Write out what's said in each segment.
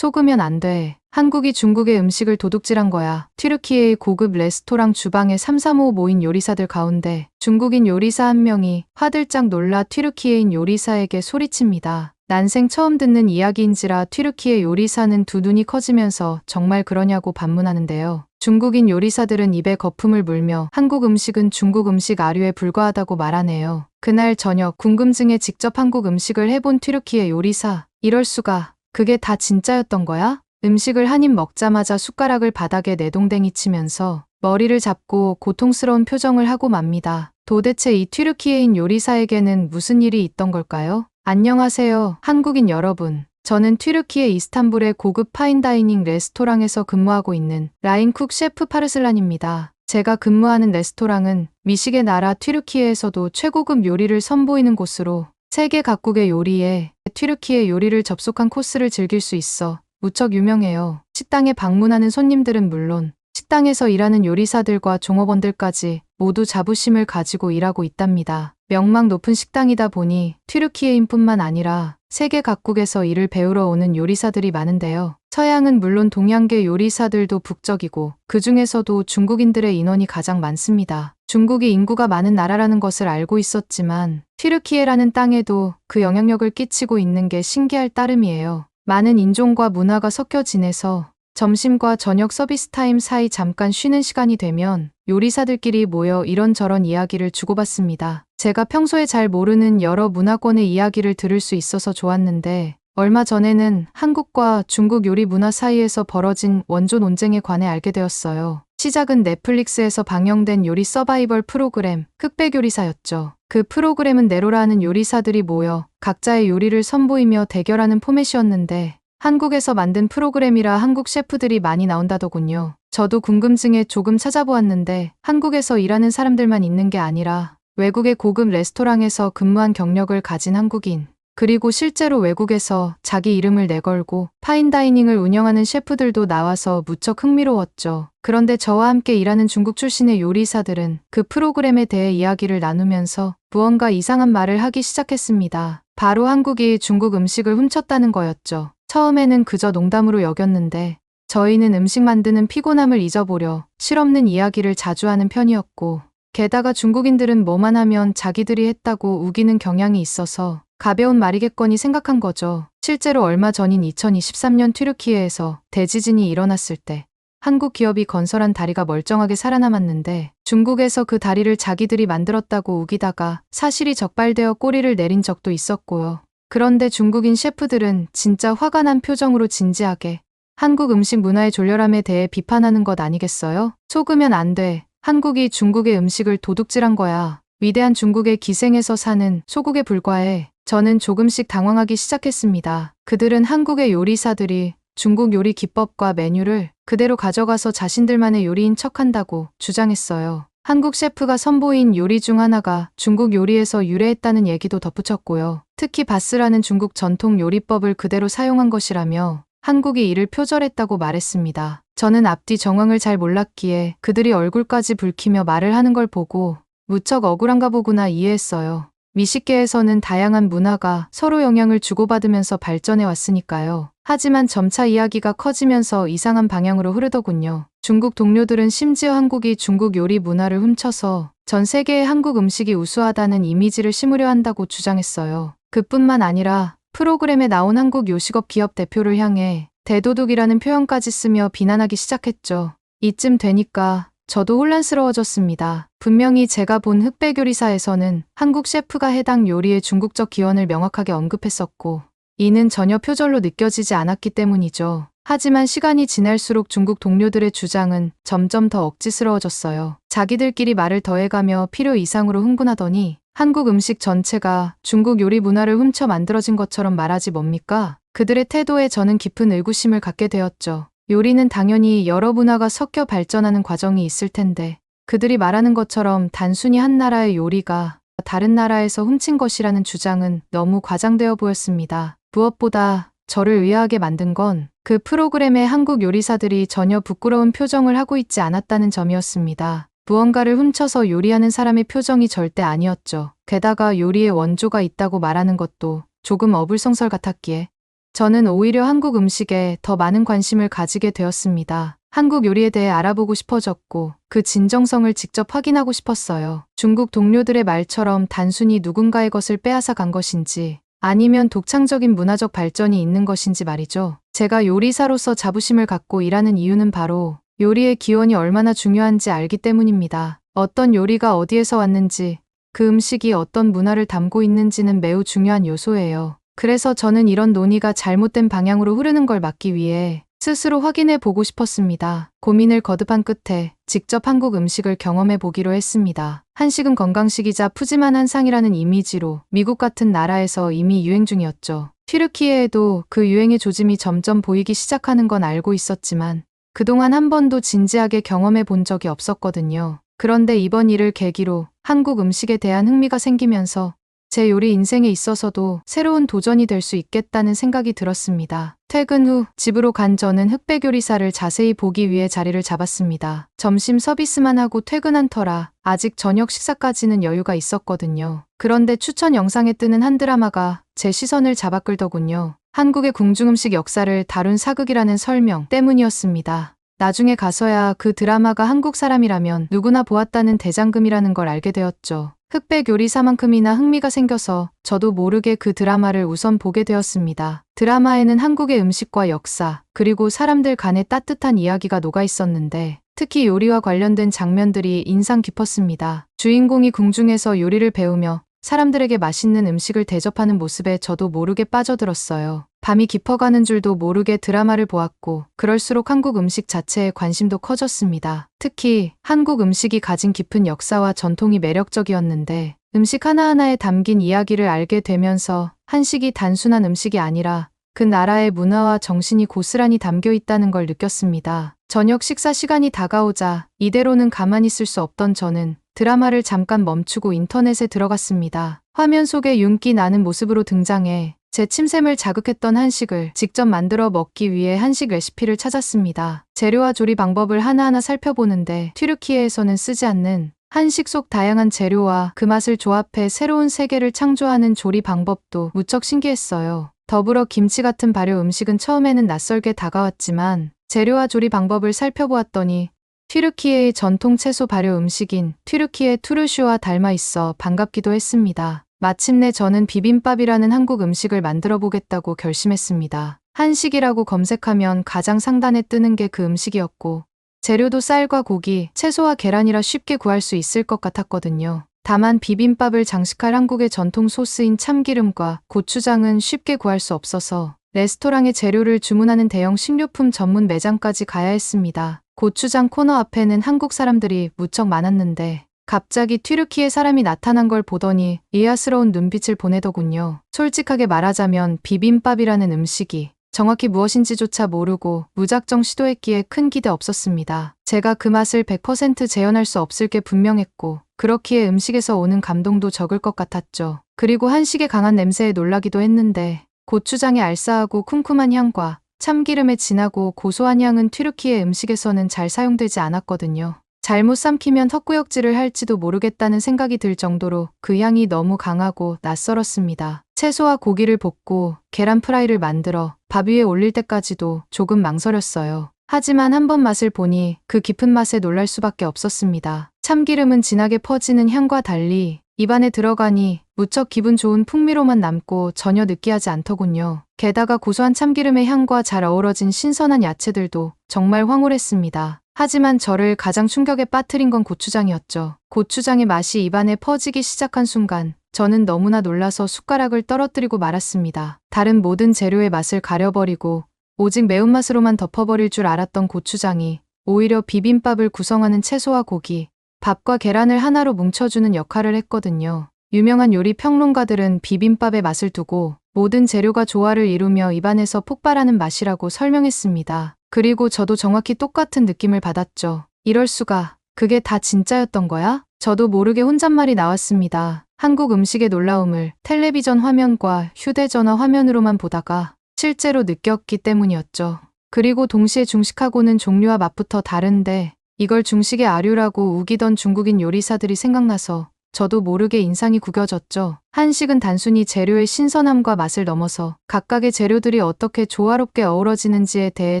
속으면 안 돼. 한국이 중국의 음식을 도둑질한 거야. 튀르키예의 고급 레스토랑 주방에 335 모인 요리사들 가운데 중국인 요리사 한 명이 화들짝 놀라 튀르키예인 요리사에게 소리칩니다. 난생 처음 듣는 이야기인지라 튀르키예 요리사는 두 눈이 커지면서 정말 그러냐고 반문하는데요. 중국인 요리사들은 입에 거품을 물며 한국 음식은 중국 음식 아류에 불과하다고 말하네요. 그날 저녁 궁금증에 직접 한국 음식을 해본 튀르키예 요리사. 이럴 수가. 그게 다 진짜였던 거야? 음식을 한 입 먹자마자 숟가락을 바닥에 내동댕이 치면서 머리를 잡고 고통스러운 표정을 하고 맙니다. 도대체 이 튀르키예인 요리사에게는 무슨 일이 있던 걸까요? 안녕하세요, 한국인 여러분. 저는 튀르키예 이스탄불의 고급 파인다이닝 레스토랑에서 근무하고 있는 라인쿡 셰프 파르슬란입니다. 제가 근무하는 레스토랑은 미식의 나라 튀르키예에서도 최고급 요리를 선보이는 곳으로 세계 각국의 요리에 튀르키예 요리를 접속한 코스를 즐길 수 있어 무척 유명해요. 식당에 방문하는 손님들은 물론 식당에서 일하는 요리사들과 종업원들까지 모두 자부심을 가지고 일하고 있답니다. 명망 높은 식당이다 보니 튀르키예인뿐만 아니라 세계 각국에서 일을 배우러 오는 요리사들이 많은데요. 서양은 물론 동양계 요리사들도 북적이고 그 중에서도 중국인들의 인원이 가장 많습니다. 중국이 인구가 많은 나라라는 것을 알고 있었지만 튀르키예라는 땅에도 그 영향력을 끼치고 있는 게 신기할 따름이에요. 많은 인종과 문화가 섞여 지내서 점심과 저녁 서비스 타임 사이 잠깐 쉬는 시간이 되면 요리사들끼리 모여 이런저런 이야기를 주고받습니다. 제가 평소에 잘 모르는 여러 문화권의 이야기를 들을 수 있어서 좋았는데 얼마 전에는 한국과 중국 요리 문화 사이에서 벌어진 원조 논쟁에 관해 알게 되었어요. 시작은 넷플릭스에서 방영된 요리 서바이벌 프로그램 흑백요리사였죠. 그 프로그램은 네로라는 요리사들이 모여 각자의 요리를 선보이며 대결하는 포맷이었는데 한국에서 만든 프로그램이라 한국 셰프들이 많이 나온다더군요. 저도 궁금증에 조금 찾아보았는데 한국에서 일하는 사람들만 있는 게 아니라 외국의 고급 레스토랑에서 근무한 경력을 가진 한국인, 그리고 실제로 외국에서 자기 이름을 내걸고 파인다이닝을 운영하는 셰프들도 나와서 무척 흥미로웠죠. 그런데 저와 함께 일하는 중국 출신의 요리사들은 그 프로그램에 대해 이야기를 나누면서 무언가 이상한 말을 하기 시작했습니다. 바로 한국이 중국 음식을 훔쳤다는 거였죠. 처음에는 그저 농담으로 여겼는데 저희는 음식 만드는 피곤함을 잊어보려 실없는 이야기를 자주 하는 편이었고, 게다가 중국인들은 뭐만 하면 자기들이 했다고 우기는 경향이 있어서 가벼운 말이겠거니 생각한 거죠. 실제로 얼마 전인 2023년 튀르키예에서 대지진이 일어났을 때 한국 기업이 건설한 다리가 멀쩡하게 살아남았는데 중국에서 그 다리를 자기들이 만들었다고 우기다가 사실이 적발되어 꼬리를 내린 적도 있었고요. 그런데 중국인 셰프들은 진짜 화가 난 표정으로 진지하게 한국 음식 문화의 졸렬함에 대해 비판하는 것 아니겠어요? 속으면 안 돼. 한국이 중국의 음식을 도둑질한 거야. 위대한 중국의 기생에서 사는 소국에 불과해. 저는 조금씩 당황하기 시작했습니다. 그들은 한국의 요리사들이 중국 요리 기법과 메뉴를 그대로 가져가서 자신들만의 요리인 척한다고 주장했어요. 한국 셰프가 선보인 요리 중 하나가 중국 요리에서 유래했다는 얘기도 덧붙였고요. 특히 바스라는 중국 전통 요리법을 그대로 사용한 것이라며 한국이 이를 표절했다고 말했습니다. 저는 앞뒤 정황을 잘 몰랐기에 그들이 얼굴까지 붉히며 말을 하는 걸 보고 무척 억울한가 보구나 이해했어요. 미식계에서는 다양한 문화가 서로 영향을 주고받으면서 발전해 왔으니까요. 하지만 점차 이야기가 커지면서 이상한 방향으로 흐르더군요. 중국 동료들은 심지어 한국이 중국 요리 문화를 훔쳐서 전 세계의 한국 음식이 우수하다는 이미지를 심으려 한다고 주장했어요. 그뿐만 아니라 프로그램에 나온 한국 요식업 기업 대표를 향해 대도둑이라는 표현까지 쓰며 비난하기 시작했죠. 이쯤 되니까 저도 혼란스러워졌습니다. 분명히 제가 본 흑백요리사에서는 한국 셰프가 해당 요리의 중국적 기원을 명확하게 언급했었고 이는 전혀 표절로 느껴지지 않았기 때문이죠. 하지만 시간이 지날수록 중국 동료들의 주장은 점점 더 억지스러워졌어요. 자기들끼리 말을 더해가며 필요 이상으로 흥분하더니 한국 음식 전체가 중국 요리 문화를 훔쳐 만들어진 것처럼 말하지 뭡니까? 그들의 태도에 저는 깊은 의구심을 갖게 되었죠. 요리는 당연히 여러 문화가 섞여 발전하는 과정이 있을 텐데 그들이 말하는 것처럼 단순히 한 나라의 요리가 다른 나라에서 훔친 것이라는 주장은 너무 과장되어 보였습니다. 무엇보다 저를 의아하게 만든 건 그 프로그램의 한국 요리사들이 전혀 부끄러운 표정을 하고 있지 않았다는 점이었습니다. 무언가를 훔쳐서 요리하는 사람의 표정이 절대 아니었죠. 게다가 요리에 원조가 있다고 말하는 것도 조금 어불성설 같았기에 저는 오히려 한국 음식에 더 많은 관심을 가지게 되었습니다. 한국 요리에 대해 알아보고 싶어졌고 그 진정성을 직접 확인하고 싶었어요. 중국 동료들의 말처럼 단순히 누군가의 것을 빼앗아 간 것인지 아니면 독창적인 문화적 발전이 있는 것인지 말이죠. 제가 요리사로서 자부심을 갖고 일하는 이유는 바로 요리의 기원이 얼마나 중요한지 알기 때문입니다. 어떤 요리가 어디에서 왔는지, 그 음식이 어떤 문화를 담고 있는지는 매우 중요한 요소예요. 그래서 저는 이런 논의가 잘못된 방향으로 흐르는 걸 막기 위해 스스로 확인해 보고 싶었습니다. 고민을 거듭한 끝에 직접 한국 음식을 경험해 보기로 했습니다. 한식은 건강식이자 푸짐한 한상이라는 이미지로 미국 같은 나라에서 이미 유행 중이었죠. 튀르키예에도 그 유행의 조짐이 점점 보이기 시작하는 건 알고 있었지만 그동안 한 번도 진지하게 경험해 본 적이 없었거든요. 그런데 이번 일을 계기로 한국 음식에 대한 흥미가 생기면서 제 요리 인생에 있어서도 새로운 도전이 될 수 있겠다는 생각이 들었습니다. 퇴근 후 집으로 간 저는 흑백 요리사를 자세히 보기 위해 자리를 잡았습니다. 점심 서비스만 하고 퇴근한 터라 아직 저녁 식사까지는 여유가 있었거든요. 그런데 추천 영상에 뜨는 한 드라마가 제 시선을 잡아끌더군요. 한국의 궁중음식 역사를 다룬 사극이라는 설명 때문이었습니다. 나중에 가서야 그 드라마가 한국 사람이라면 누구나 보았다는 대장금이라는 걸 알게 되었죠. 흑백 요리사만큼이나 흥미가 생겨서 저도 모르게 그 드라마를 우선 보게 되었습니다. 드라마에는 한국의 음식과 역사, 그리고 사람들 간의 따뜻한 이야기가 녹아 있었는데 특히 요리와 관련된 장면들이 인상 깊었습니다. 주인공이 궁중에서 요리를 배우며 사람들에게 맛있는 음식을 대접하는 모습에 저도 모르게 빠져들었어요. 밤이 깊어가는 줄도 모르게 드라마를 보았고 그럴수록 한국 음식 자체에 관심도 커졌습니다. 특히 한국 음식이 가진 깊은 역사와 전통이 매력적이었는데 음식 하나하나에 담긴 이야기를 알게 되면서 한식이 단순한 음식이 아니라 그 나라의 문화와 정신이 고스란히 담겨 있다는 걸 느꼈습니다. 저녁 식사 시간이 다가오자 이대로는 가만히 있을 수 없던 저는 드라마를 잠깐 멈추고 인터넷에 들어갔습니다. 화면 속에 윤기 나는 모습으로 등장해 제 침샘을 자극했던 한식을 직접 만들어 먹기 위해 한식 레시피를 찾았습니다. 재료와 조리 방법을 하나하나 살펴보는데 튀르키예에서는 쓰지 않는 한식 속 다양한 재료와 그 맛을 조합해 새로운 세계를 창조하는 조리 방법도 무척 신기했어요. 더불어 김치 같은 발효 음식은 처음에는 낯설게 다가왔지만 재료와 조리 방법을 살펴보았더니 튀르키예의 전통 채소 발효 음식인 튀르키예 투르슈와 닮아 있어 반갑기도 했습니다. 마침내 저는 비빔밥이라는 한국 음식을 만들어 보겠다고 결심했습니다. 한식이라고 검색하면 가장 상단에 뜨는 게 그 음식이었고 재료도 쌀과 고기, 채소와 계란이라 쉽게 구할 수 있을 것 같았거든요. 다만 비빔밥을 장식할 한국의 전통 소스인 참기름과 고추장은 쉽게 구할 수 없어서 레스토랑에 재료를 주문하는 대형 식료품 전문 매장까지 가야 했습니다. 고추장 코너 앞에는 한국 사람들이 무척 많았는데 갑자기 튀르키예 사람이 나타난 걸 보더니 의아스러운 눈빛을 보내더군요. 솔직하게 말하자면 비빔밥이라는 음식이 정확히 무엇인지조차 모르고 무작정 시도했기에 큰 기대 없었습니다. 제가 그 맛을 100% 재현할 수 없을 게 분명했고 그렇기에 음식에서 오는 감동도 적을 것 같았죠. 그리고 한식의 강한 냄새에 놀라기도 했는데 고추장의 알싸하고 쿰쿰한 향과 참기름의 진하고 고소한 향은 튀르키예 음식에서는 잘 사용되지 않았거든요. 잘못 삼키면 턱구역질을 할지도 모르겠다는 생각이 들 정도로 그 향이 너무 강하고 낯설었습니다. 채소와 고기를 볶고 계란 프라이를 만들어 밥 위에 올릴 때까지도 조금 망설였어요. 하지만 한번 맛을 보니 그 깊은 맛에 놀랄 수밖에 없었습니다. 참기름은 진하게 퍼지는 향과 달리 입안에 들어가니 무척 기분 좋은 풍미로만 남고 전혀 느끼하지 않더군요. 게다가 고소한 참기름의 향과 잘 어우러진 신선한 야채들도 정말 황홀했습니다. 하지만 저를 가장 충격에 빠뜨린 건 고추장이었죠. 고추장의 맛이 입안에 퍼지기 시작한 순간 저는 너무나 놀라서 숟가락을 떨어뜨리고 말았습니다. 다른 모든 재료의 맛을 가려버리고 오직 매운맛으로만 덮어버릴 줄 알았던 고추장이 오히려 비빔밥을 구성하는 채소와 고기, 밥과 계란을 하나로 뭉쳐주는 역할을 했거든요. 유명한 요리 평론가들은 비빔밥의 맛을 두고 모든 재료가 조화를 이루며 입안에서 폭발하는 맛이라고 설명했습니다. 그리고 저도 정확히 똑같은 느낌을 받았죠. 이럴 수가, 그게 다 진짜였던 거야? 저도 모르게 혼잣말이 나왔습니다. 한국 음식의 놀라움을 텔레비전 화면과 휴대전화 화면으로만 보다가 실제로 느꼈기 때문이었죠. 그리고 동시에 중식하고는 종류와 맛부터 다른데 이걸 중식의 아류라고 우기던 중국인 요리사들이 생각나서 저도 모르게 인상이 구겨졌죠. 한식은 단순히 재료의 신선함과 맛을 넘어서 각각의 재료들이 어떻게 조화롭게 어우러지는지에 대해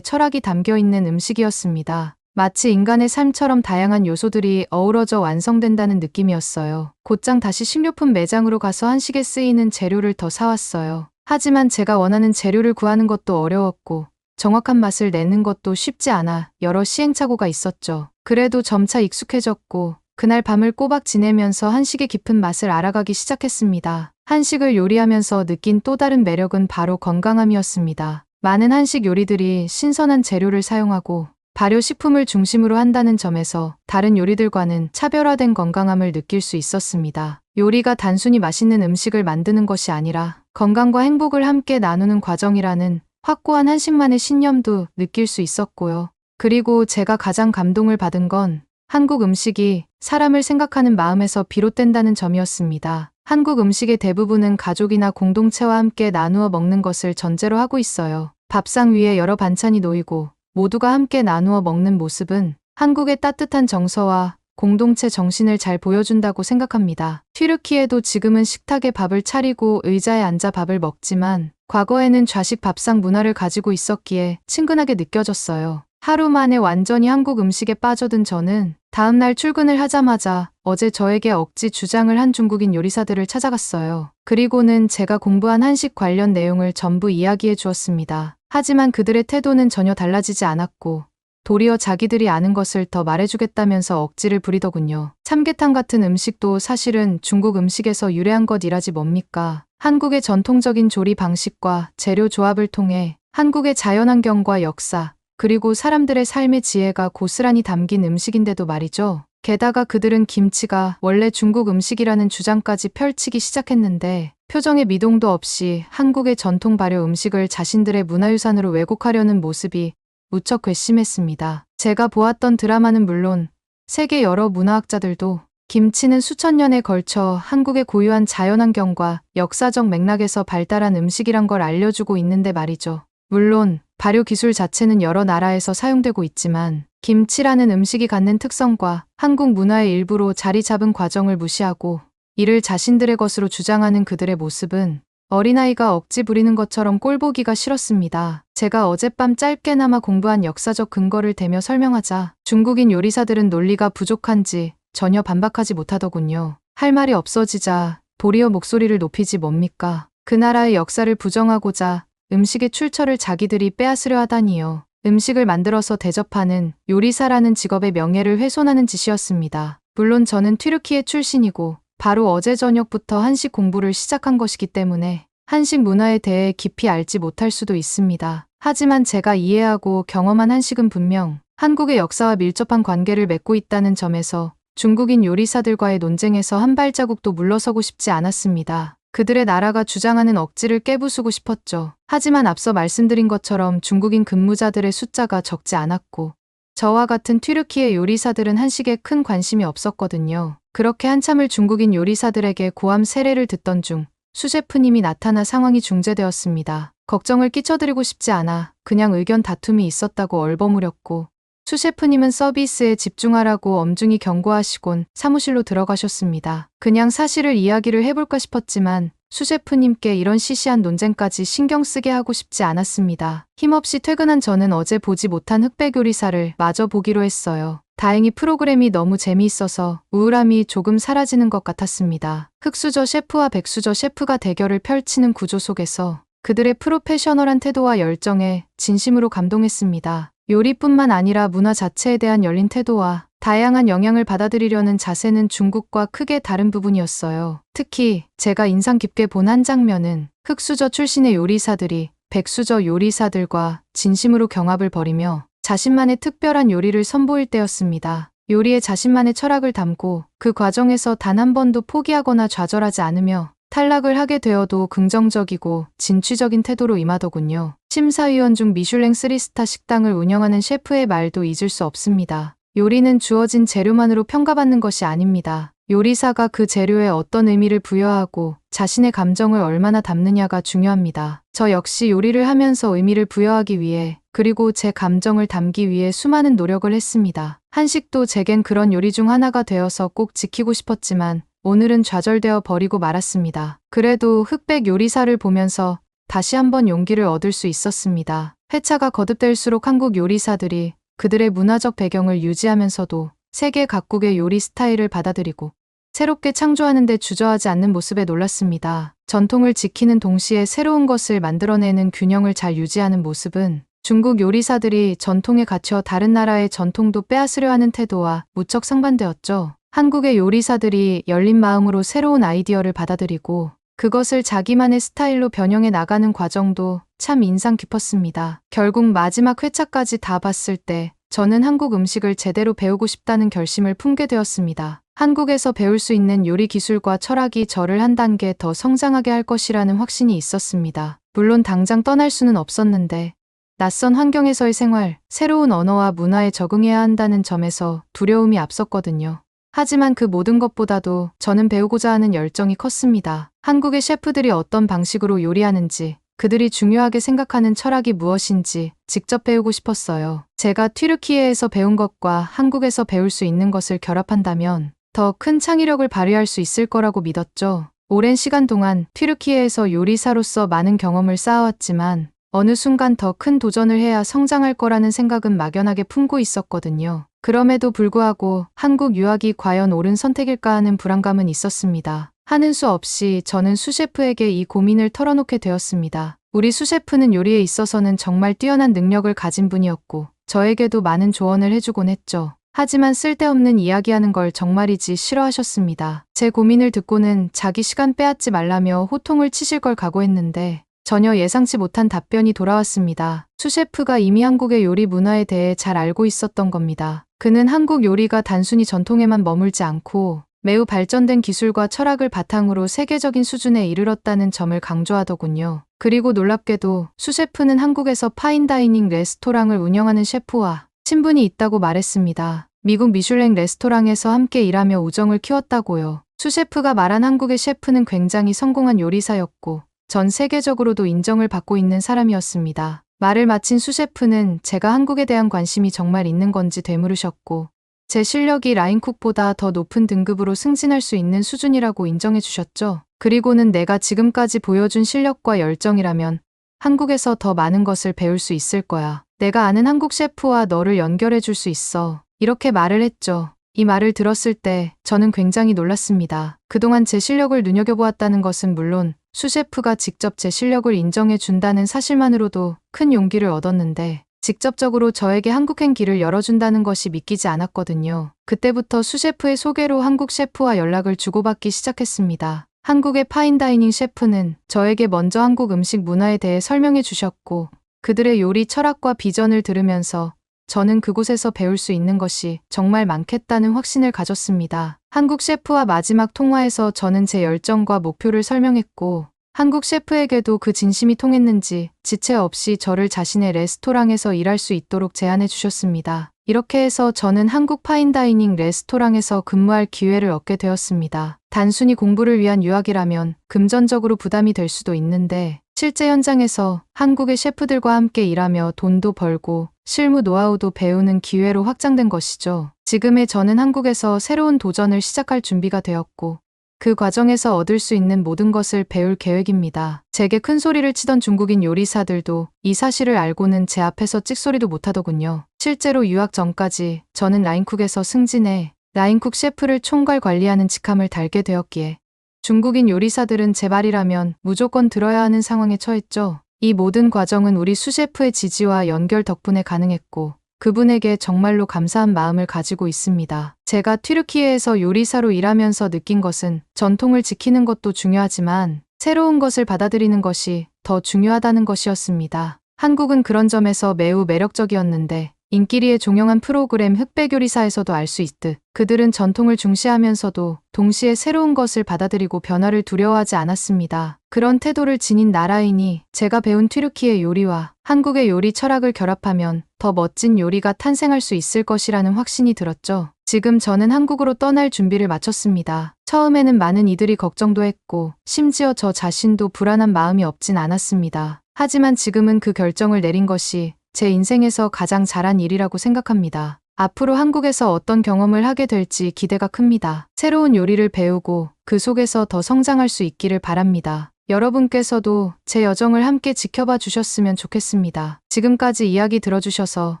철학이 담겨 있는 음식이었습니다. 마치 인간의 삶처럼 다양한 요소들이 어우러져 완성된다는 느낌이었어요. 곧장 다시 식료품 매장으로 가서 한식에 쓰이는 재료를 더 사왔어요. 하지만 제가 원하는 재료를 구하는 것도 어려웠고 정확한 맛을 내는 것도 쉽지 않아 여러 시행착오가 있었죠. 그래도 점차 익숙해졌고 그날 밤을 꼬박 지내면서 한식의 깊은 맛을 알아가기 시작했습니다. 한식을 요리하면서 느낀 또 다른 매력은 바로 건강함이었습니다. 많은 한식 요리들이 신선한 재료를 사용하고 발효식품을 중심으로 한다는 점에서 다른 요리들과는 차별화된 건강함을 느낄 수 있었습니다. 요리가 단순히 맛있는 음식을 만드는 것이 아니라 건강과 행복을 함께 나누는 과정이라는 확고한 한식만의 신념도 느낄 수 있었고요. 그리고 제가 가장 감동을 받은 건 한국 음식이 사람을 생각하는 마음에서 비롯된다는 점이었습니다. 한국 음식의 대부분은 가족이나 공동체와 함께 나누어 먹는 것을 전제로 하고 있어요. 밥상 위에 여러 반찬이 놓이고 모두가 함께 나누어 먹는 모습은 한국의 따뜻한 정서와 공동체 정신을 잘 보여준다고 생각합니다. 튀르키예도 지금은 식탁에 밥을 차리고 의자에 앉아 밥을 먹지만 과거에는 좌식 밥상 문화를 가지고 있었기에 친근하게 느껴졌어요. 하루 만에 완전히 한국 음식에 빠져든 저는 다음날 출근을 하자마자 어제 저에게 억지 주장을 한 중국인 요리사들을 찾아갔어요. 그리고는 제가 공부한 한식 관련 내용을 전부 이야기해 주었습니다. 하지만 그들의 태도는 전혀 달라지지 않았고 도리어 자기들이 아는 것을 더 말해주겠다면서 억지를 부리더군요. 참깨탕 같은 음식도 사실은 중국 음식에서 유래한 것이라지 뭡니까? 한국의 전통적인 조리 방식과 재료 조합을 통해 한국의 자연환경과 역사, 그리고 사람들의 삶의 지혜가 고스란히 담긴 음식인데도 말이죠. 게다가 그들은 김치가 원래 중국 음식이라는 주장까지 펼치기 시작했는데 표정에 미동도 없이 한국의 전통 발효 음식을 자신들의 문화유산으로 왜곡하려는 모습이 무척 괘씸했습니다. 제가 보았던 드라마는 물론 세계 여러 문화학자들도 김치는 수천 년에 걸쳐 한국의 고유한 자연환경과 역사적 맥락에서 발달한 음식이란 걸 알려주고 있는데 말이죠. 물론 발효 기술 자체는 여러 나라에서 사용되고 있지만 김치라는 음식이 갖는 특성과 한국 문화의 일부로 자리 잡은 과정을 무시하고 이를 자신들의 것으로 주장하는 그들의 모습은 어린아이가 억지 부리는 것처럼 꼴보기가 싫었습니다. 제가 어젯밤 짧게나마 공부한 역사적 근거를 대며 설명하자 중국인 요리사들은 논리가 부족한지 전혀 반박하지 못하더군요. 할 말이 없어지자 도리어 목소리를 높이지 뭡니까? 그 나라의 역사를 부정하고자 음식의 출처를 자기들이 빼앗으려 하다니요. 음식을 만들어서 대접하는 요리사라는 직업의 명예를 훼손하는 짓이었습니다. 물론 저는 튀르키예 출신이고 바로 어제 저녁부터 한식 공부를 시작한 것이기 때문에 한식 문화에 대해 깊이 알지 못할 수도 있습니다. 하지만 제가 이해하고 경험한 한식은 분명 한국의 역사와 밀접한 관계를 맺고 있다는 점에서 중국인 요리사들과의 논쟁에서 한 발자국도 물러서고 싶지 않았습니다. 그들의 나라가 주장하는 억지를 깨부수고 싶었죠. 하지만 앞서 말씀드린 것처럼 중국인 근무자들의 숫자가 적지 않았고 저와 같은 튀르키예 요리사들은 한식에 큰 관심이 없었거든요. 그렇게 한참을 중국인 요리사들에게 고함 세례를 듣던 중 수셰프님이 나타나 상황이 중재되었습니다. 걱정을 끼쳐드리고 싶지 않아 그냥 의견 다툼이 있었다고 얼버무렸고 수셰프님은 서비스에 집중하라고 엄중히 경고하시곤 사무실로 들어가셨습니다. 그냥 사실을 이야기를 해볼까 싶었지만 수셰프님께 이런 시시한 논쟁까지 신경 쓰게 하고 싶지 않았습니다. 힘없이 퇴근한 저는 어제 보지 못한 흑백 요리사를 마저 보기로 했어요. 다행히 프로그램이 너무 재미있어서 우울함이 조금 사라지는 것 같았습니다. 흑수저 셰프와 백수저 셰프가 대결을 펼치는 구조 속에서 그들의 프로페셔널한 태도와 열정에 진심으로 감동했습니다. 요리뿐만 아니라 문화 자체에 대한 열린 태도와 다양한 영향을 받아들이려는 자세는 중국과 크게 다른 부분이었어요. 특히 제가 인상 깊게 본 한 장면은 흑수저 출신의 요리사들이 백수저 요리사들과 진심으로 경합을 벌이며 자신만의 특별한 요리를 선보일 때였습니다. 요리에 자신만의 철학을 담고 그 과정에서 단 한 번도 포기하거나 좌절하지 않으며 탈락을 하게 되어도 긍정적이고 진취적인 태도로 임하더군요. 심사위원 중 미슐랭 3스타 식당을 운영하는 셰프의 말도 잊을 수 없습니다. 요리는 주어진 재료만으로 평가받는 것이 아닙니다. 요리사가 그 재료에 어떤 의미를 부여하고 자신의 감정을 얼마나 담느냐가 중요합니다. 저 역시 요리를 하면서 의미를 부여하기 위해 그리고 제 감정을 담기 위해 수많은 노력을 했습니다. 한식도 제겐 그런 요리 중 하나가 되어서 꼭 지키고 싶었지만 오늘은 좌절되어 버리고 말았습니다. 그래도 흑백 요리사를 보면서 다시 한번 용기를 얻을 수 있었습니다. 회차가 거듭될수록 한국 요리사들이 그들의 문화적 배경을 유지하면서도 세계 각국의 요리 스타일을 받아들이고 새롭게 창조하는 데 주저하지 않는 모습에 놀랐습니다. 전통을 지키는 동시에 새로운 것을 만들어내는 균형을 잘 유지하는 모습은 중국 요리사들이 전통에 갇혀 다른 나라의 전통도 빼앗으려 하는 태도와 무척 상반되었죠. 한국의 요리사들이 열린 마음으로 새로운 아이디어를 받아들이고 그것을 자기만의 스타일로 변형해 나가는 과정도 참 인상 깊었습니다. 결국 마지막 회차까지 다 봤을 때 저는 한국 음식을 제대로 배우고 싶다는 결심을 품게 되었습니다. 한국에서 배울 수 있는 요리 기술과 철학이 저를 한 단계 더 성장하게 할 것이라는 확신이 있었습니다. 물론 당장 떠날 수는 없었는데 낯선 환경에서의 생활, 새로운 언어와 문화에 적응해야 한다는 점에서 두려움이 앞섰거든요. 하지만 그 모든 것보다도 저는 배우고자 하는 열정이 컸습니다. 한국의 셰프들이 어떤 방식으로 요리하는지, 그들이 중요하게 생각하는 철학이 무엇인지 직접 배우고 싶었어요. 제가 튀르키예에서 배운 것과 한국에서 배울 수 있는 것을 결합한다면 더 큰 창의력을 발휘할 수 있을 거라고 믿었죠. 오랜 시간 동안 튀르키예에서 요리사로서 많은 경험을 쌓아왔지만 어느 순간 더 큰 도전을 해야 성장할 거라는 생각은 막연하게 품고 있었거든요. 그럼에도 불구하고 한국 유학이 과연 옳은 선택일까 하는 불안감은 있었습니다. 하는 수 없이 저는 수셰프에게 이 고민을 털어놓게 되었습니다. 우리 수셰프는 요리에 있어서는 정말 뛰어난 능력을 가진 분이었고 저에게도 많은 조언을 해주곤 했죠. 하지만 쓸데없는 이야기하는 걸 정말이지 싫어하셨습니다. 제 고민을 듣고는 자기 시간 빼앗지 말라며 호통을 치실 걸 각오했는데 전혀 예상치 못한 답변이 돌아왔습니다. 수셰프가 이미 한국의 요리 문화에 대해 잘 알고 있었던 겁니다. 그는 한국 요리가 단순히 전통에만 머물지 않고 매우 발전된 기술과 철학을 바탕으로 세계적인 수준에 이르렀다는 점을 강조하더군요. 그리고 놀랍게도 수셰프는 한국에서 파인다이닝 레스토랑을 운영하는 셰프와 친분이 있다고 말했습니다. 미국 미슐랭 레스토랑에서 함께 일하며 우정을 키웠다고요. 수셰프가 말한 한국의 셰프는 굉장히 성공한 요리사였고 전 세계적으로도 인정을 받고 있는 사람이었습니다. 말을 마친 수셰프는 제가 한국에 대한 관심이 정말 있는 건지 되물으셨고 제 실력이 라인쿡보다 더 높은 등급으로 승진할 수 있는 수준이라고 인정해 주셨죠. 그리고는 내가 지금까지 보여준 실력과 열정이라면 한국에서 더 많은 것을 배울 수 있을 거야. 내가 아는 한국 셰프와 너를 연결해 줄 수 있어. 이렇게 말을 했죠. 이 말을 들었을 때 저는 굉장히 놀랐습니다. 그동안 제 실력을 눈여겨보았다는 것은 물론 수셰프가 직접 제 실력을 인정해 준다는 사실만으로도 큰 용기를 얻었는데 직접적으로 저에게 한국행 길을 열어준다는 것이 믿기지 않았거든요. 그때부터 수셰프의 소개로 한국 셰프와 연락을 주고받기 시작했습니다. 한국의 파인다이닝 셰프는 저에게 먼저 한국 음식 문화에 대해 설명해 주셨고 그들의 요리 철학과 비전을 들으면서 저는 그곳에서 배울 수 있는 것이 정말 많겠다는 확신을 가졌습니다. 한국 셰프와 마지막 통화에서 저는 제 열정과 목표를 설명했고 한국 셰프에게도 그 진심이 통했는지 지체 없이 저를 자신의 레스토랑에서 일할 수 있도록 제안해 주셨습니다. 이렇게 해서 저는 한국 파인다이닝 레스토랑에서 근무할 기회를 얻게 되었습니다. 단순히 공부를 위한 유학이라면 금전적으로 부담이 될 수도 있는데 실제 현장에서 한국의 셰프들과 함께 일하며 돈도 벌고 실무 노하우도 배우는 기회로 확장된 것이죠. 지금의 저는 한국에서 새로운 도전을 시작할 준비가 되었고 그 과정에서 얻을 수 있는 모든 것을 배울 계획입니다. 제게 큰 소리를 치던 중국인 요리사들도 이 사실을 알고는 제 앞에서 찍소리도 못하더군요. 실제로 유학 전까지 저는 라인쿡에서 승진해 라인쿡 셰프를 총괄 관리하는 직함을 달게 되었기에 중국인 요리사들은 제 말이라면 무조건 들어야 하는 상황에 처했죠. 이 모든 과정은 우리 수셰프의 지지와 연결 덕분에 가능했고 그분에게 정말로 감사한 마음을 가지고 있습니다. 제가 튀르키예에서 요리사로 일하면서 느낀 것은 전통을 지키는 것도 중요하지만 새로운 것을 받아들이는 것이 더 중요하다는 것이었습니다. 한국은 그런 점에서 매우 매력적이었는데 인기리에 종영한 프로그램 흑백요리사에서도 알 수 있듯 그들은 전통을 중시하면서도 동시에 새로운 것을 받아들이고 변화를 두려워하지 않았습니다. 그런 태도를 지닌 나라이니 제가 배운 튀르키예 요리와 한국의 요리 철학을 결합하면 더 멋진 요리가 탄생할 수 있을 것이라는 확신이 들었죠. 지금 저는 한국으로 떠날 준비를 마쳤습니다. 처음에는 많은 이들이 걱정도 했고 심지어 저 자신도 불안한 마음이 없진 않았습니다. 하지만 지금은 그 결정을 내린 것이 제 인생에서 가장 잘한 일이라고 생각합니다. 앞으로 한국에서 어떤 경험을 하게 될지 기대가 큽니다. 새로운 요리를 배우고 그 속에서 더 성장할 수 있기를 바랍니다. 여러분께서도 제 여정을 함께 지켜봐 주셨으면 좋겠습니다. 지금까지 이야기 들어주셔서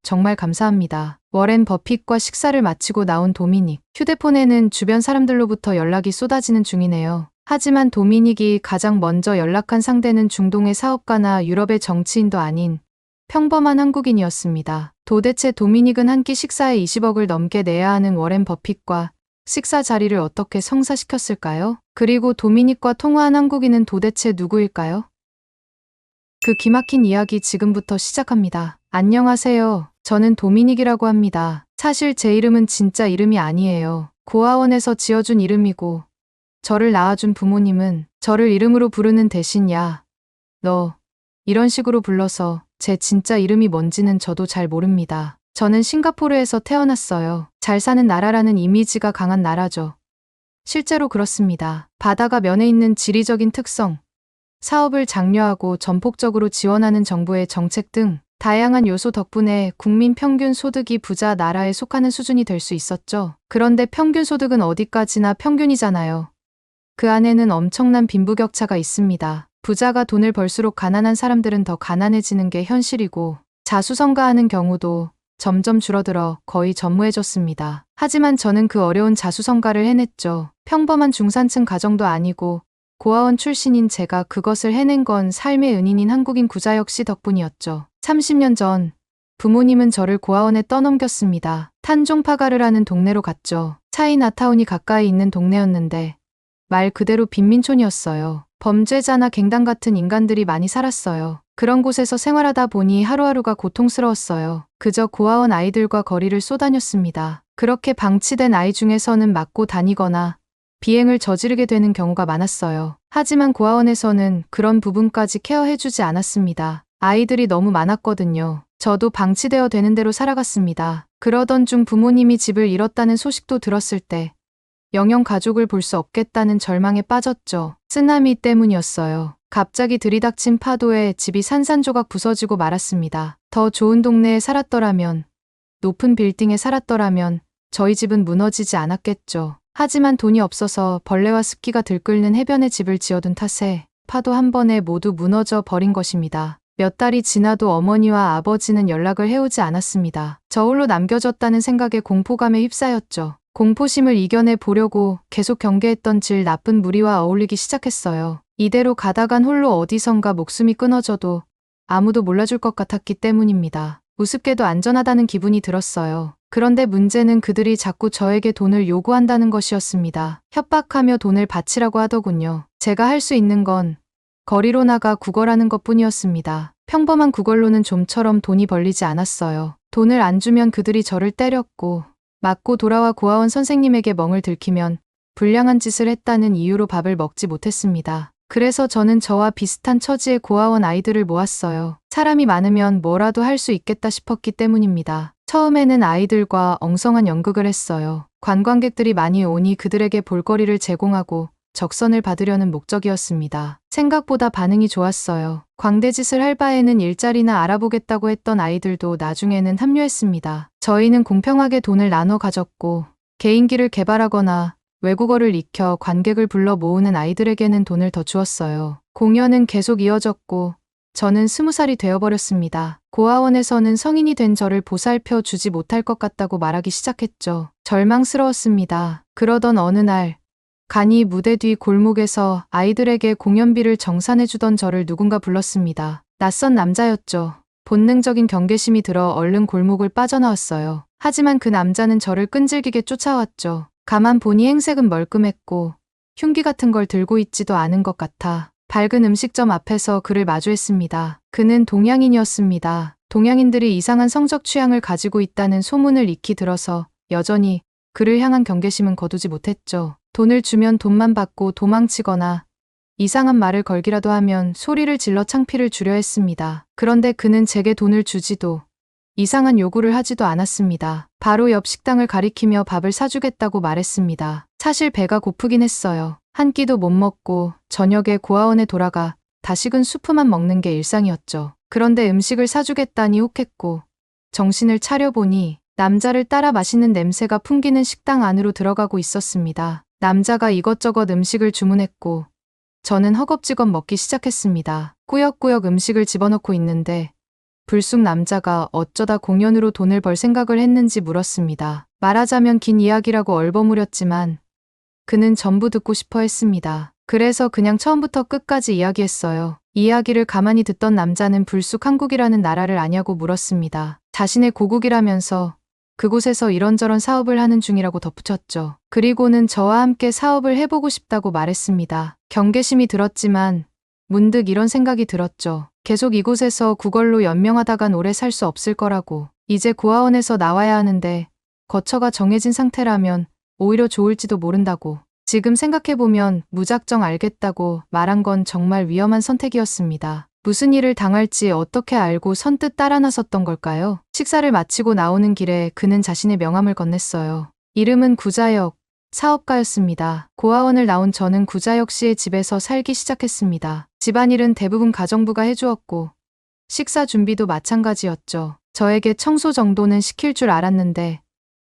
정말 감사합니다. 워렌 버핏과 식사를 마치고 나온 도미닉. 휴대폰에는 주변 사람들로부터 연락이 쏟아지는 중이네요. 하지만 도미닉이 가장 먼저 연락한 상대는 중동의 사업가나 유럽의 정치인도 아닌 평범한 한국인이었습니다. 도대체 도미닉은 한 끼 식사에 20억을 넘게 내야 하는 워렌 버핏과 식사 자리를 어떻게 성사시켰을까요? 그리고 도미닉과 통화한 한국인은 도대체 누구일까요? 그 기막힌 이야기 지금부터 시작합니다. 안녕하세요. 저는 도미닉이라고 합니다. 사실 제 이름은 진짜 이름이 아니에요. 고아원에서 지어준 이름이고 저를 낳아준 부모님은 저를 이름으로 부르는 대신 야, 너 이런 식으로 불러서 제 진짜 이름이 뭔지는 저도 잘 모릅니다. 저는 싱가포르에서 태어났어요. 잘 사는 나라라는 이미지가 강한 나라죠. 실제로 그렇습니다. 바다가 면에 있는 지리적인 특성, 사업을 장려하고 전폭적으로 지원하는 정부의 정책 등 다양한 요소 덕분에 국민 평균 소득이 부자 나라에 속하는 수준이 될 수 있었죠. 그런데 평균 소득은 어디까지나 평균이잖아요. 그 안에는 엄청난 빈부격차가 있습니다. 부자가 돈을 벌수록 가난한 사람들은 더 가난해지는 게 현실이고 자수성가하는 경우도 점점 줄어들어 거의 전무해졌습니다. 하지만 저는 그 어려운 자수성가를 해냈죠. 평범한 중산층 가정도 아니고 고아원 출신인 제가 그것을 해낸 건 삶의 은인인 한국인 구자 역시 덕분이었죠. 30년 전 부모님은 저를 고아원에 떠넘겼습니다. 탄종파가르라는 동네로 갔죠. 차이나타운이 가까이 있는 동네였는데 말 그대로 빈민촌이었어요. 범죄자나 갱단 같은 인간들이 많이 살았어요. 그런 곳에서 생활하다 보니 하루하루가 고통스러웠어요. 그저 고아원 아이들과 거리를 쏘다녔습니다. 그렇게 방치된 아이 중에서는 맞고 다니거나 비행을 저지르게 되는 경우가 많았어요. 하지만 고아원에서는 그런 부분까지 케어해주지 않았습니다. 아이들이 너무 많았거든요. 저도 방치되어 되는 대로 살아갔습니다. 그러던 중 부모님이 집을 잃었다는 소식도 들었을 때 영영 가족을 볼 수 없겠다는 절망에 빠졌죠. 쓰나미 때문이었어요. 갑자기 들이닥친 파도에 집이 산산조각 부서지고 말았습니다. 더 좋은 동네에 살았더라면, 높은 빌딩에 살았더라면 저희 집은 무너지지 않았겠죠. 하지만 돈이 없어서 벌레와 습기가 들끓는 해변에 집을 지어둔 탓에 파도 한 번에 모두 무너져 버린 것입니다. 몇 달이 지나도 어머니와 아버지는 연락을 해오지 않았습니다. 저 홀로 남겨졌다는 생각에 공포감에 휩싸였죠. 공포심을 이겨내 보려고 계속 경계했던 질 나쁜 무리와 어울리기 시작했어요. 이대로 가다간 홀로 어디선가 목숨이 끊어져도 아무도 몰라줄 것 같았기 때문입니다. 우습게도 안전하다는 기분이 들었어요. 그런데 문제는 그들이 자꾸 저에게 돈을 요구한다는 것이었습니다. 협박하며 돈을 바치라고 하더군요. 제가 할 수 있는 건 거리로 나가 구걸하는 것뿐이었습니다. 평범한 구걸로는 좀처럼 돈이 벌리지 않았어요. 돈을 안 주면 그들이 저를 때렸고 맞고 돌아와 고아원 선생님에게 멍을 들키면 불량한 짓을 했다는 이유로 밥을 먹지 못했습니다. 그래서 저는 저와 비슷한 처지의 고아원 아이들을 모았어요. 사람이 많으면 뭐라도 할 수 있겠다 싶었기 때문입니다. 처음에는 아이들과 엉성한 연극을 했어요. 관광객들이 많이 오니 그들에게 볼거리를 제공하고 적선을 받으려는 목적이었습니다. 생각보다 반응이 좋았어요. 광대짓을 할 바에는 일자리나 알아보겠다고 했던 아이들도 나중에는 합류했습니다. 저희는 공평하게 돈을 나눠 가졌고 개인기를 개발하거나 외국어를 익혀 관객을 불러 모으는 아이들에게는 돈을 더 주었어요. 공연은 계속 이어졌고 저는 20살이 되어버렸습니다. 고아원에서는 성인이 된 저를 보살펴 주지 못할 것 같다고 말하기 시작했죠. 절망스러웠습니다. 그러던 어느 날 간이 무대 뒤 골목에서 아이들에게 공연비를 정산해주던 저를 누군가 불렀습니다. 낯선 남자였죠. 본능적인 경계심이 들어 얼른 골목을 빠져나왔어요. 하지만 그 남자는 저를 끈질기게 쫓아왔죠. 가만 보니 행색은 멀끔했고 흉기 같은 걸 들고 있지도 않은 것 같아 밝은 음식점 앞에서 그를 마주했습니다. 그는 동양인이었습니다. 동양인들이 이상한 성적 취향을 가지고 있다는 소문을 익히 들어서 여전히 그를 향한 경계심은 거두지 못했죠. 돈을 주면 돈만 받고 도망치거나 이상한 말을 걸기라도 하면 소리를 질러 창피를 주려 했습니다. 그런데 그는 제게 돈을 주지도 이상한 요구를 하지도 않았습니다. 바로 옆 식당을 가리키며 밥을 사주겠다고 말했습니다. 사실 배가 고프긴 했어요. 한 끼도 못 먹고 저녁에 고아원에 돌아가 다 식은 수프만 먹는 게 일상이었죠. 그런데 음식을 사주겠다니 혹했고 정신을 차려보니 남자를 따라 맛있는 냄새가 풍기는 식당 안으로 들어가고 있었습니다. 남자가 이것저것 음식을 주문했고 저는 허겁지겁 먹기 시작했습니다. 꾸역꾸역 음식을 집어넣고 있는데 불쑥 남자가 어쩌다 공연으로 돈을 벌 생각을 했는지 물었습니다. 말하자면 긴 이야기라고 얼버무렸지만 그는 전부 듣고 싶어 했습니다. 그래서 그냥 처음부터 끝까지 이야기했어요. 이야기를 가만히 듣던 남자는 불쑥 한국이라는 나라를 아냐고 물었습니다. 자신의 고국이라면서 그곳에서 이런저런 사업을 하는 중이라고 덧붙였죠. 그리고는 저와 함께 사업을 해보고 싶다고 말했습니다. 경계심이 들었지만 문득 이런 생각이 들었죠. 계속 이곳에서 구걸로 연명하다간 오래 살 수 없을 거라고. 이제 고아원에서 나와야 하는데 거처가 정해진 상태라면 오히려 좋을지도 모른다고. 지금 생각해보면 무작정 알겠다고 말한 건 정말 위험한 선택이었습니다. 무슨 일을 당할지 어떻게 알고 선뜻 따라 나섰던 걸까요? 식사를 마치고 나오는 길에 그는 자신의 명함을 건넸어요. 이름은 구자혁, 사업가였습니다. 고아원을 나온 저는 구자혁 씨의 집에서 살기 시작했습니다. 집안일은 대부분 가정부가 해주었고 식사 준비도 마찬가지였죠. 저에게 청소 정도는 시킬 줄 알았는데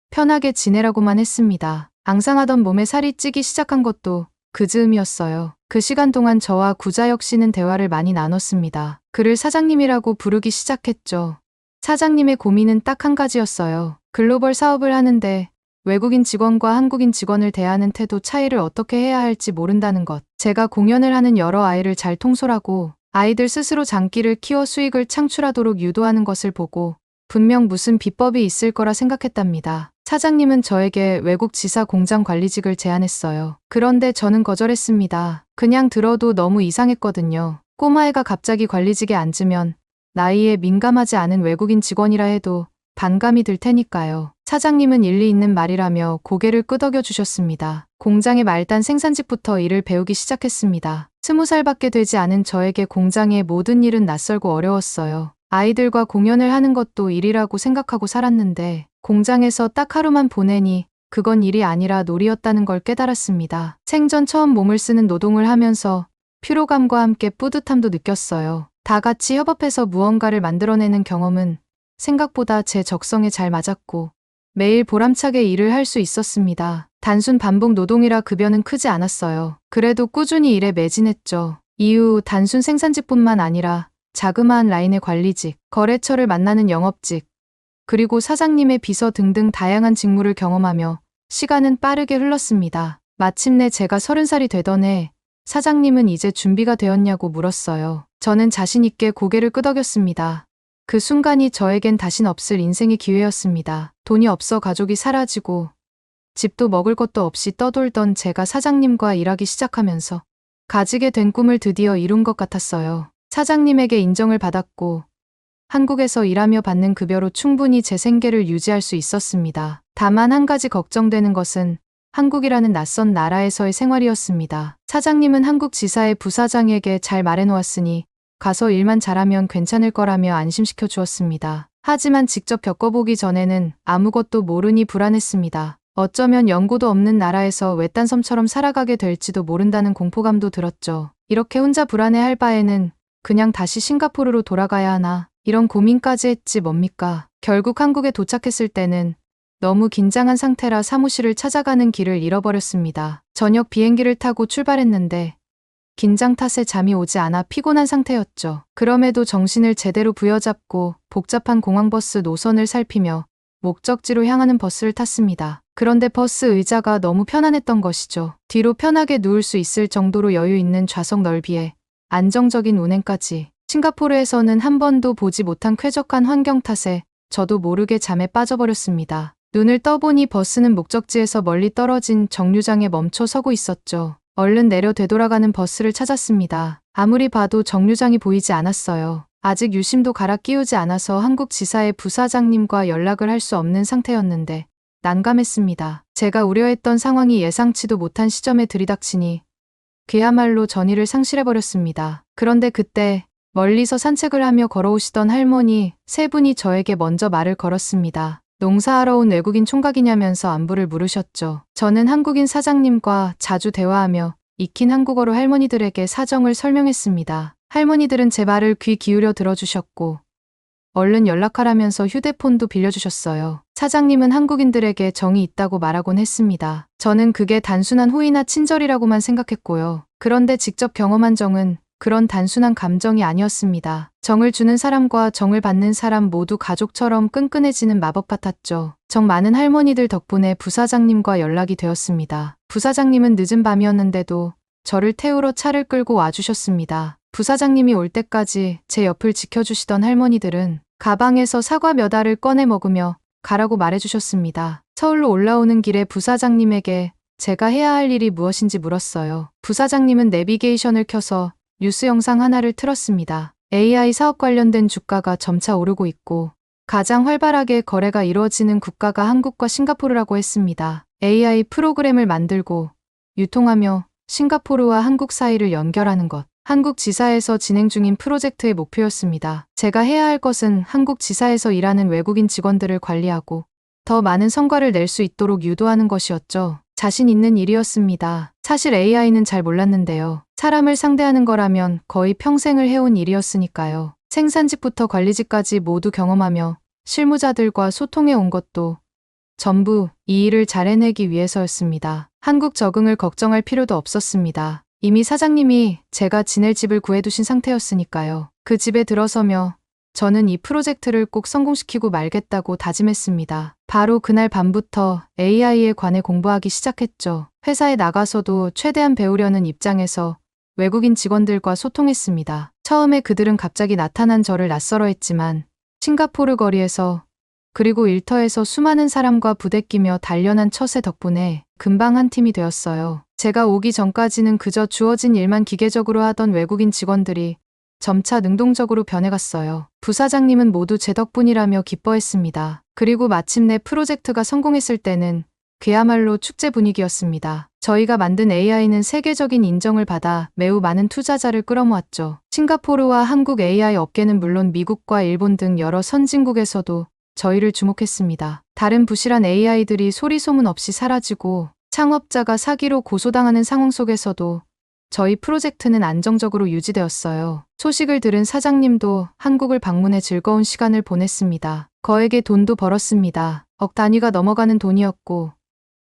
편하게 지내라고만 했습니다. 앙상하던 몸에 살이 찌기 시작한 것도 그 즈음이었어요. 그 시간 동안 저와 구자혁 씨는 대화를 많이 나눴습니다. 그를 사장님이라고 부르기 시작했죠. 사장님의 고민은 딱 한 가지였어요. 글로벌 사업을 하는데 외국인 직원과 한국인 직원을 대하는 태도 차이를 어떻게 해야 할지 모른다는 것. 제가 공연을 하는 여러 아이를 잘 통솔하고 아이들 스스로 장기를 키워 수익을 창출하도록 유도하는 것을 보고 분명 무슨 비법이 있을 거라 생각했답니다. 사장님은 저에게 외국 지사 공장 관리직을 제안했어요. 그런데 저는 거절했습니다. 그냥 들어도 너무 이상했거든요. 꼬마애가 갑자기 관리직에 앉으면 나이에 민감하지 않은 외국인 직원이라 해도 반감이 들 테니까요. 사장님은 일리 있는 말이라며 고개를 끄덕여 주셨습니다. 공장의 말단 생산직부터 일을 배우기 시작했습니다. 20살밖에 되지 않은 저에게 공장의 모든 일은 낯설고 어려웠어요. 아이들과 공연을 하는 것도 일이라고 생각하고 살았는데 공장에서 딱 하루만 보내니 그건 일이 아니라 놀이였다는 걸 깨달았습니다. 생전 처음 몸을 쓰는 노동을 하면서 피로감과 함께 뿌듯함도 느꼈어요. 다 같이 협업해서 무언가를 만들어내는 경험은 생각보다 제 적성에 잘 맞았고 매일 보람차게 일을 할 수 있었습니다. 단순 반복 노동이라 급여는 크지 않았어요. 그래도 꾸준히 일에 매진했죠. 이후 단순 생산직뿐만 아니라 자그마한 라인의 관리직, 거래처를 만나는 영업직, 그리고 사장님의 비서 등등 다양한 직무를 경험하며 시간은 빠르게 흘렀습니다. 마침내 제가 30살이 되던 해 사장님은 이제 준비가 되었냐고 물었어요. 저는 자신 있게 고개를 끄덕였습니다. 그 순간이 저에겐 다신 없을 인생의 기회였습니다. 돈이 없어 가족이 사라지고 집도 먹을 것도 없이 떠돌던 제가 사장님과 일하기 시작하면서 가지게 된 꿈을 드디어 이룬 것 같았어요. 사장님에게 인정을 받았고 한국에서 일하며 받는 급여로 충분히 제 생계를 유지할 수 있었습니다. 다만 한 가지 걱정되는 것은 한국이라는 낯선 나라에서의 생활이었습니다. 사장님은 한국 지사의 부사장에게 잘 말해놓았으니 가서 일만 잘하면 괜찮을 거라며 안심시켜 주었습니다. 하지만 직접 겪어보기 전에는 아무것도 모르니 불안했습니다. 어쩌면 연고도 없는 나라에서 외딴 섬처럼 살아가게 될지도 모른다는 공포감도 들었죠. 이렇게 혼자 불안해할 바에는 그냥 다시 싱가포르로 돌아가야 하나 이런 고민까지 했지 뭡니까. 결국 한국에 도착했을 때는 너무 긴장한 상태라 사무실을 찾아가는 길을 잃어버렸습니다. 저녁 비행기를 타고 출발했는데 긴장 탓에 잠이 오지 않아 피곤한 상태였죠. 그럼에도 정신을 제대로 부여잡고 복잡한 공항버스 노선을 살피며 목적지로 향하는 버스를 탔습니다. 그런데 버스 의자가 너무 편안했던 것이죠. 뒤로 편하게 누울 수 있을 정도로 여유 있는 좌석 넓이에 안정적인 운행까지. 싱가포르에서는 한 번도 보지 못한 쾌적한 환경 탓에 저도 모르게 잠에 빠져버렸습니다. 눈을 떠보니 버스는 목적지에서 멀리 떨어진 정류장에 멈춰 서고 있었죠. 얼른 내려 되돌아가는 버스를 찾았습니다. 아무리 봐도 정류장이 보이지 않았어요. 아직 유심도 갈아 끼우지 않아서 한국 지사의 부사장님과 연락을 할 수 없는 상태였는데 난감했습니다. 제가 우려했던 상황이 예상치도 못한 시점에 들이닥치니 그야말로 전의를 상실해버렸습니다. 그런데 그때 멀리서 산책을 하며 걸어오시던 할머니 세 분이 저에게 먼저 말을 걸었습니다. 농사하러 온 외국인 총각이냐면서 안부를 물으셨죠. 저는 한국인 사장님과 자주 대화하며 익힌 한국어로 할머니들에게 사정을 설명했습니다. 할머니들은 제 말을 귀 기울여 들어주셨고 얼른 연락하라면서 휴대폰도 빌려주셨어요. 사장님은 한국인들에게 정이 있다고 말하곤 했습니다. 저는 그게 단순한 호의나 친절이라고만 생각했고요. 그런데 직접 경험한 정은 그런 단순한 감정이 아니었습니다. 정을 주는 사람과 정을 받는 사람 모두 가족처럼 끈끈해지는 마법 같았죠. 정 많은 할머니들 덕분에 부사장님과 연락이 되었습니다. 부사장님은 늦은 밤이었는데도 저를 태우러 차를 끌고 와주셨습니다. 부사장님이 올 때까지 제 옆을 지켜주시던 할머니들은 가방에서 사과 몇 알을 꺼내 먹으며 가라고 말해주셨습니다. 서울로 올라오는 길에 부사장님에게 제가 해야 할 일이 무엇인지 물었어요. 부사장님은 내비게이션을 켜서 뉴스 영상 하나를 틀었습니다. AI 사업 관련된 주가가 점차 오르고 있고 가장 활발하게 거래가 이루어지는 국가가 한국과 싱가포르라고 했습니다. AI 프로그램을 만들고 유통하며 싱가포르와 한국 사이를 연결하는 것. 한국 지사에서 진행 중인 프로젝트의 목표였습니다. 제가 해야 할 것은 한국 지사에서 일하는 외국인 직원들을 관리하고 더 많은 성과를 낼 수 있도록 유도하는 것이었죠. 자신 있는 일이었습니다. 사실 AI는 잘 몰랐는데요. 사람을 상대하는 거라면 거의 평생을 해온 일이었으니까요. 생산직부터 관리직까지 모두 경험하며 실무자들과 소통해 온 것도 전부 이 일을 잘 해내기 위해서였습니다. 한국 적응을 걱정할 필요도 없었습니다. 이미 사장님이 제가 지낼 집을 구해두신 상태였으니까요. 그 집에 들어서며 저는 이 프로젝트를 꼭 성공시키고 말겠다고 다짐했습니다. 바로 그날 밤부터 AI에 관해 공부하기 시작했죠. 회사에 나가서도 최대한 배우려는 입장에서 외국인 직원들과 소통했습니다. 처음에 그들은 갑자기 나타난 저를 낯설어했지만 싱가포르 거리에서 그리고 일터에서 수많은 사람과 부대끼며 단련한 처세 덕분에 금방 한 팀이 되었어요. 제가 오기 전까지는 그저 주어진 일만 기계적으로 하던 외국인 직원들이 점차 능동적으로 변해갔어요. 부사장님은 모두 제 덕분이라며 기뻐했습니다. 그리고 마침내 프로젝트가 성공했을 때는 그야말로 축제 분위기였습니다. 저희가 만든 AI는 세계적인 인정을 받아 매우 많은 투자자를 끌어모았죠. 싱가포르와 한국 AI 업계는 물론 미국과 일본 등 여러 선진국에서도 저희를 주목했습니다. 다른 부실한 AI들이 소리소문 없이 사라지고 창업자가 사기로 고소당하는 상황 속에서도 저희 프로젝트는 안정적으로 유지되었어요. 소식을 들은 사장님도 한국을 방문해 즐거운 시간을 보냈습니다. 거액의 돈도 벌었습니다. 억 단위가 넘어가는 돈이었고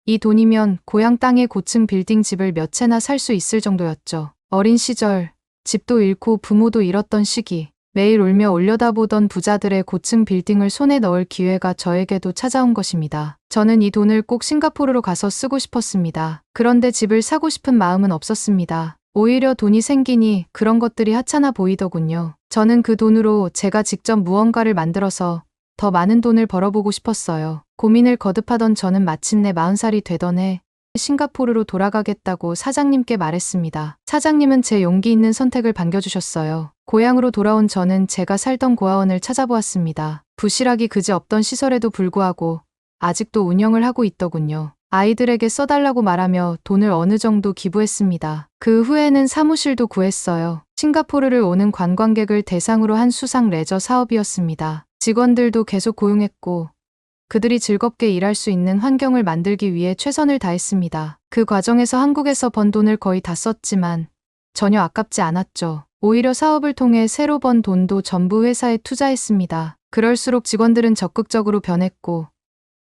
이 돈이면 고향 땅에 고층 빌딩 집을 몇 채나 살 수 있을 정도였죠. 어린 시절 집도 잃고 부모도 잃었던 시기 매일 울며 올려다보던 부자들의 고층 빌딩을 손에 넣을 기회가 저에게도 찾아온 것입니다. 저는 이 돈을 꼭 싱가포르로 가서 쓰고 싶었습니다. 그런데 집을 사고 싶은 마음은 없었습니다. 오히려 돈이 생기니 그런 것들이 하찮아 보이더군요. 저는 그 돈으로 제가 직접 무언가를 만들어서 더 많은 돈을 벌어보고 싶었어요. 고민을 거듭하던 저는 마침내 40살이 되던 해 싱가포르로 돌아가겠다고 사장님께 말했습니다. 사장님은 제 용기 있는 선택을 반겨주셨어요. 고향으로 돌아온 저는 제가 살던 고아원을 찾아보았습니다. 부실하기 그지없던 시설에도 불구하고 아직도 운영을 하고 있더군요. 아이들에게 써달라고 말하며 돈을 어느 정도 기부했습니다. 그 후에는 사무실도 구했어요. 싱가포르를 오는 관광객을 대상으로 한 수상 레저 사업이었습니다. 직원들도 계속 고용했고 그들이 즐겁게 일할 수 있는 환경을 만들기 위해 최선을 다했습니다. 그 과정에서 한국에서 번 돈을 거의 다 썼지만 전혀 아깝지 않았죠. 오히려 사업을 통해 새로 번 돈도 전부 회사에 투자했습니다. 그럴수록 직원들은 적극적으로 변했고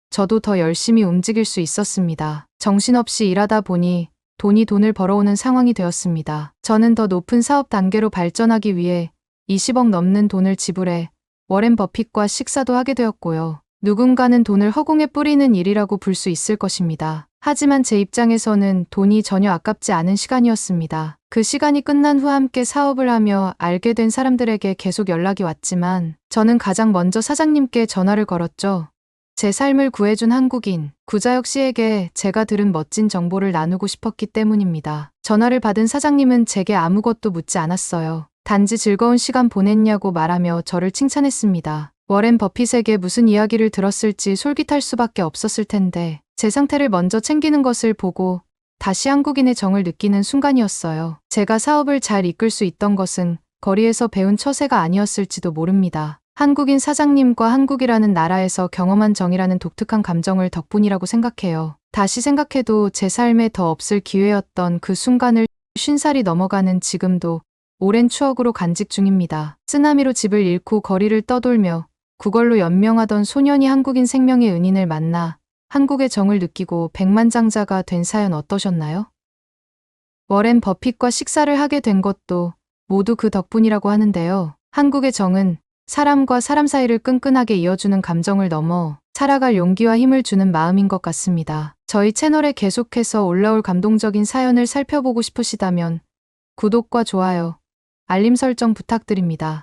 저도 더 열심히 움직일 수 있었습니다. 정신없이 일하다 보니 돈이 돈을 벌어오는 상황이 되었습니다. 저는 더 높은 사업 단계로 발전하기 위해 20억 넘는 돈을 지불해 워렌 버핏과 식사도 하게 되었고요. 누군가는 돈을 허공에 뿌리는 일이라고 볼 수 있을 것입니다. 하지만 제 입장에서는 돈이 전혀 아깝지 않은 시간이었습니다. 그 시간이 끝난 후 함께 사업을 하며 알게 된 사람들에게 계속 연락이 왔지만 저는 가장 먼저 사장님께 전화를 걸었죠. 제 삶을 구해준 한국인, 구자혁 씨에게 제가 들은 멋진 정보를 나누고 싶었기 때문입니다. 전화를 받은 사장님은 제게 아무것도 묻지 않았어요. 단지 즐거운 시간 보냈냐고 말하며 저를 칭찬했습니다. 워렌 버핏에게 무슨 이야기를 들었을지 솔깃할 수밖에 없었을 텐데 제 상태를 먼저 챙기는 것을 보고 다시 한국인의 정을 느끼는 순간이었어요. 제가 사업을 잘 이끌 수 있던 것은 거리에서 배운 처세가 아니었을지도 모릅니다. 한국인 사장님과 한국이라는 나라에서 경험한 정이라는 독특한 감정을 덕분이라고 생각해요. 다시 생각해도 제 삶에 더 없을 기회였던 그 순간을 50살이 넘어가는 지금도 오랜 추억으로 간직 중입니다. 쓰나미로 집을 잃고 거리를 떠돌며 구걸로 연명하던 소년이 한국인 생명의 은인을 만나 한국의 정을 느끼고 백만장자가 된 사연 어떠셨나요? 워렌 버핏과 식사를 하게 된 것도 모두 그 덕분이라고 하는데요. 한국의 정은 사람과 사람 사이를 끈끈하게 이어주는 감정을 넘어 살아갈 용기와 힘을 주는 마음인 것 같습니다. 저희 채널에 계속해서 올라올 감동적인 사연을 살펴보고 싶으시다면 구독과 좋아요, 알림 설정 부탁드립니다.